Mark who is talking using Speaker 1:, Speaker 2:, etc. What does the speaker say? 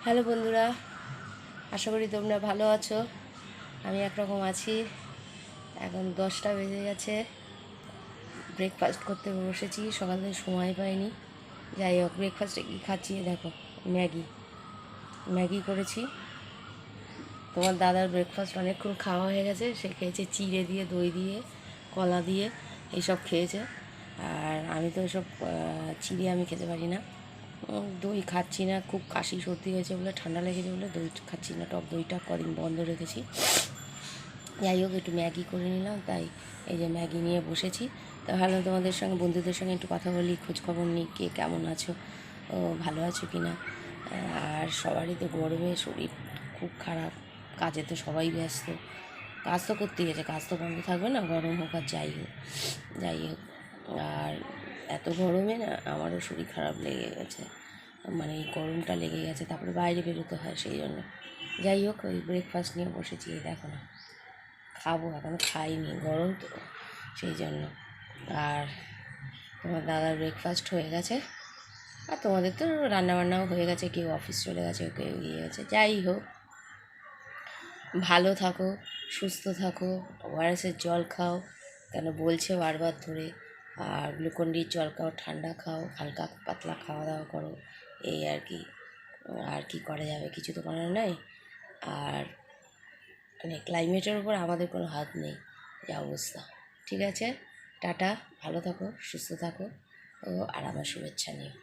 Speaker 1: Hello বন্ধুরা, আশা করি তোমরা ভালো আছো। আমি একরকম আছি। এখন 10টা বেজে গেছে, ব্রেকফাস্ট করতে বসেছি। সকাল থেকে সময় পাইনি। যাই হোক, ব্রেকফাস্টে কী খাচ্ছি দেখো, ম্যাগি ম্যাগি করেছি। তোমার দাদার ব্রেকফাস্ট অনেকক্ষণ খাওয়া হয়ে গেছে। সে খেয়েছে চিড়ে দিয়ে, দই দিয়ে, কলা দিয়ে, এইসব খেয়েছে। আর আমি তো এসব চিড়ে আমি খেতে পারি না। দই খাচ্ছি না, খুব কাশি সর্দি হয়েছে বলে, ঠান্ডা লেগেছে বলে দই খাচ্ছি না। টক দইটা কদিন বন্ধ রেখেছি। যাই হোক, একটু ম্যাগি করে নিলাম, তাই এই যে ম্যাগি নিয়ে বসেছি। তো ভালো, তোমাদের সঙ্গে, বন্ধুদের সঙ্গে একটু কথা বলি, খোঁজখবর নিই, কে কেমন আছো, ও ভালো আছো কি না। আর সবারই তো গরমে শরীর খুব খারাপ। কাজে তো সবাই ব্যস্ত। কাজ তো করতেই গেছে, কাজ তো বন্ধ থাকবে না, গরম হোক আর যাই হোক। আর এত গরমে না আমারও শরীর খারাপ লেগে গেছে, মানে এই গরমটা লেগে গেছে, তারপরে বাইরে বেরোতে হয়, সেই জন্য। যাই হোক, ওই ব্রেকফাস্ট নিয়ে বসেছি, এই দেখো না, খাবো, এখনও খাইনি, গরম তো, সেই জন্য। আর তোমার দাদার ব্রেকফাস্ট হয়ে গেছে, আর তোমাদের তো রান্নাবান্নাও হয়ে গেছে, কেউ অফিস চলে গেছে, কেউ ইয়ে গেছে। যাই হোক, ভালো থাকো, সুস্থ থাকো, ওআরএসের জল খাও, কেন বলছে বারবার ধরে। আর গ্লুকন-ডির জল খাও, ঠান্ডা খাও, হালকা পাতলা খাওয়া দাওয়া করো, এই আর কি। আর কি করা যাবে, কিছু তো করার নাই। আর মানে ক্লাইমেটের উপর আমাদের কোনো হাত নেই, যা অবস্থা। ঠিক আছে, টাটা, ভালো থাকো, সুস্থ থাকো, ও আর আমার শুভেচ্ছা নিও।